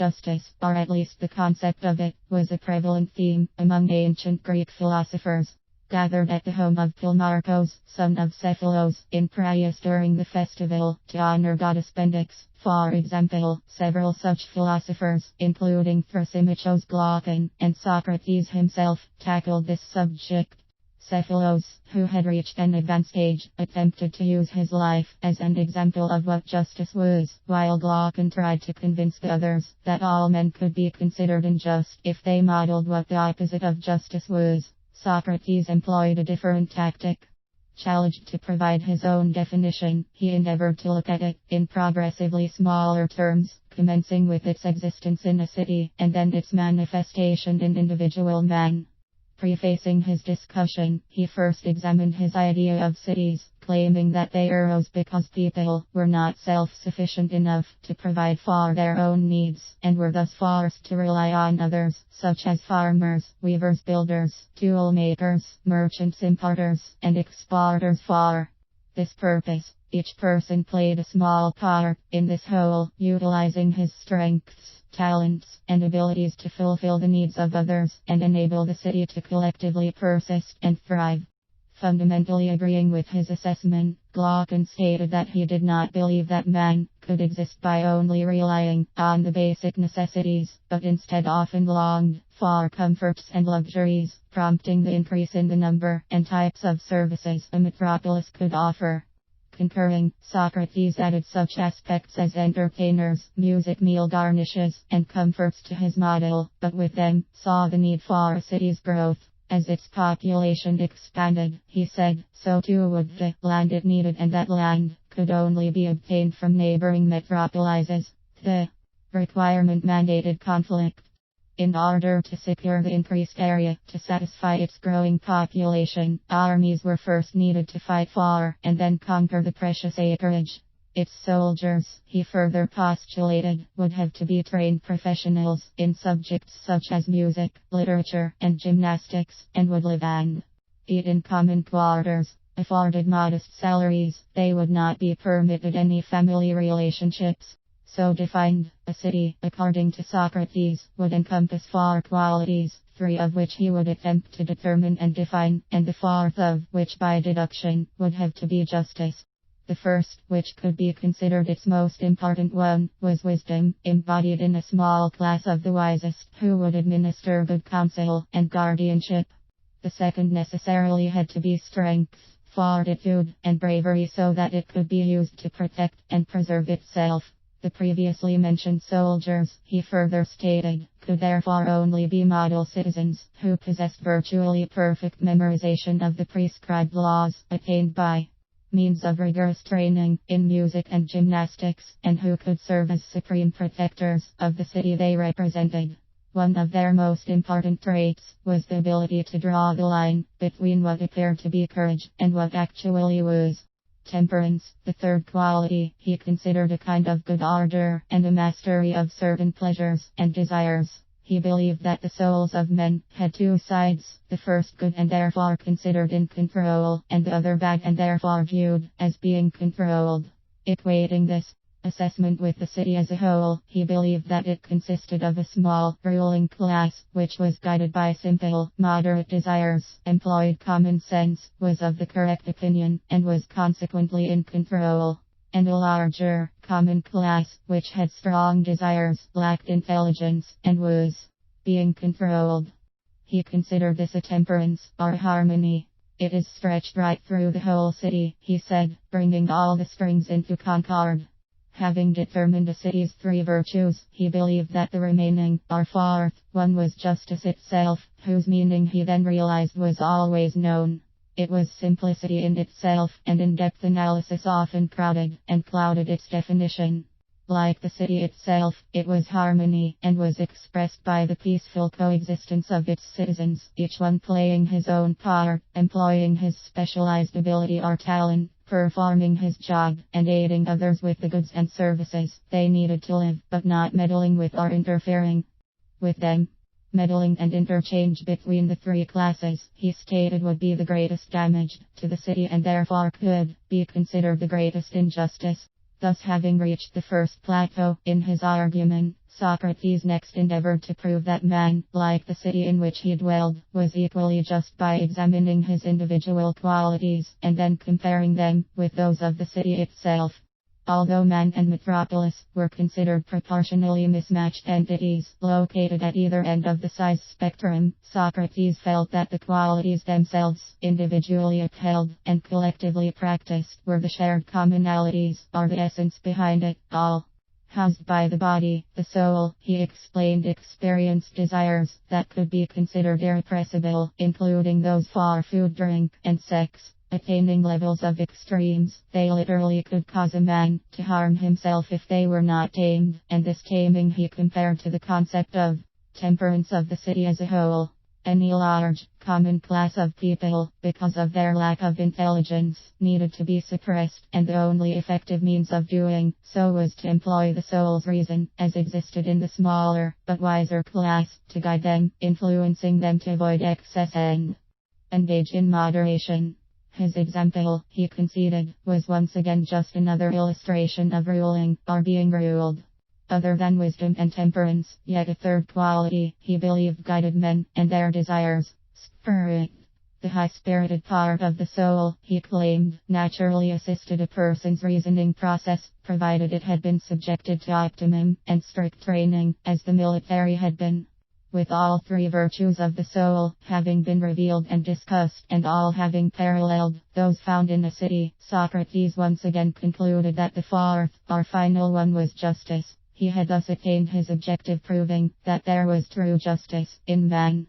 justice, or at least the concept of it, was a prevalent theme among ancient Greek philosophers. Gathered at the home of Pilmarchos, son of Cephalos, in Prius during the festival, to honor goddess Bendix. For example, several such philosophers, including Thrasymachos Glaucon and Socrates himself, tackled this subject. Cephalos, who had reached an advanced age, attempted to use his life as an example of what justice was, while Glaucon tried to convince the others that all men could be considered unjust if they modeled what the opposite of justice was. Socrates employed a different tactic. Challenged to provide his own definition, he endeavored to look at it in progressively smaller terms, commencing with its existence in a city, and then its manifestation in individual man. Prefacing his discussion, he first examined his idea of cities, claiming that they arose because people were not self-sufficient enough to provide for their own needs, and were thus forced to rely on others, such as farmers, weavers, builders, tool makers, merchants, importers, and exporters for this purpose. Each person played a small part in this whole, utilizing his strengths, talents, and abilities to fulfill the needs of others and enable the city to collectively persist and thrive. Fundamentally agreeing with his assessment, Glaucon stated that he did not believe that man could exist by only relying on the basic necessities, but instead often longed for comforts and luxuries, prompting the increase in the number and types of services a metropolis could offer. Concurring, Socrates added such aspects as entertainers, music, meal garnishes, and comforts to his model, but with them, saw the need for a city's growth. As its population expanded, he said, so too would the land it needed, and that land could only be obtained from neighboring metropolises. The requirement mandated conflict. In order to secure the increased area to satisfy its growing population, armies were first needed to fight for and then conquer the precious acreage. Its soldiers, he further postulated, would have to be trained professionals in subjects such as music, literature, and gymnastics, and would live and eat in common quarters. Afforded modest salaries, they would not be permitted any family relationships. So defined, a city, according to Socrates, would encompass four qualities, three of which he would attempt to determine and define, and the fourth of which by deduction would have to be justice. The first, which could be considered its most important one, was wisdom, embodied in a small class of the wisest, who would administer good counsel and guardianship. The second necessarily had to be strength, fortitude, and bravery so that it could be used to protect and preserve itself. The previously mentioned soldiers, he further stated, could therefore only be model citizens, who possessed virtually perfect memorization of the prescribed laws, attained by means of rigorous training in music and gymnastics, and who could serve as supreme protectors of the city they represented. One of their most important traits was the ability to draw the line between what appeared to be courage and what actually was temperance. The third quality he considered a kind of good order and a mastery of certain pleasures and desires. He believed that the souls of men had two sides, the first good and therefore considered in control, and the other bad and therefore viewed as being controlled. Equating this assessment with the city as a whole, he believed that it consisted of a small, ruling class, which was guided by simple, moderate desires, employed common sense, was of the correct opinion, and was consequently in control, and a larger, common class, which had strong desires, lacked intelligence, and was being controlled. He considered this a temperance, or harmony. It is stretched right through the whole city, he said, bringing all the strings into concord. Having determined a city's three virtues, he believed that the remaining, or fourth, one was justice itself, whose meaning he then realized was always known. It was simplicity in itself, and in-depth analysis often crowded and clouded its definition. Like the city itself, it was harmony, and was expressed by the peaceful coexistence of its citizens, each one playing his own part, employing his specialized ability or talent, performing his job, and aiding others with the goods and services they needed to live, but not meddling with or interfering with them. Meddling and interchange between the three classes, he stated, would be the greatest damage to the city and therefore could be considered the greatest injustice. Thus, having reached the first plateau in his argument, Socrates next endeavored to prove that man, like the city in which he dwelled, was equally just by examining his individual qualities and then comparing them with those of the city itself. Although man and metropolis were considered proportionally mismatched entities located at either end of the size spectrum, Socrates felt that the qualities themselves, individually upheld and collectively practiced, were the shared commonalities, or the essence behind it all. Housed by the body, the soul, he explained, experienced desires that could be considered irrepressible, including those for food, drink, and sex. Attaining levels of extremes, they literally could cause a man to harm himself if they were not tamed, and this taming he compared to the concept of temperance of the city as a whole. Any large, common class of people, because of their lack of intelligence, needed to be suppressed, and the only effective means of doing so was to employ the soul's reason, as existed in the smaller, but wiser class, to guide them, influencing them to avoid excess and engage in moderation. His example, he conceded, was once again just another illustration of ruling, or being ruled. Other than wisdom and temperance, yet a third quality, he believed guided men and their desires: spirit. The high-spirited part of the soul, he claimed, naturally assisted a person's reasoning process, provided it had been subjected to optimum and strict training, as the military had been. With all three virtues of the soul having been revealed and discussed, and all having paralleled those found in a city, Socrates once again concluded that the fourth, or final one, was justice. He had thus attained his objective, proving that there was true justice in man.